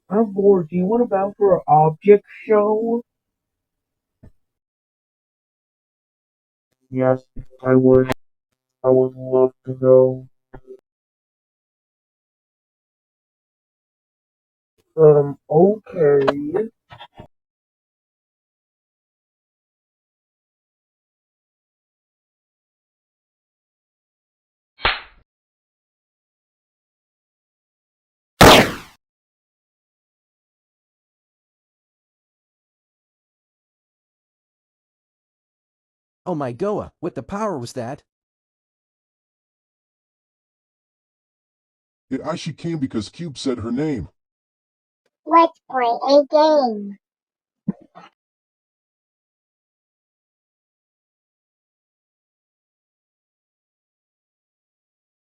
I'm bored. Do you want to bow for an object show? Yes, I would. I would love to go. Okay. Oh my Goa, what the power was that? It actually came because Cube said her name. Let's play a game.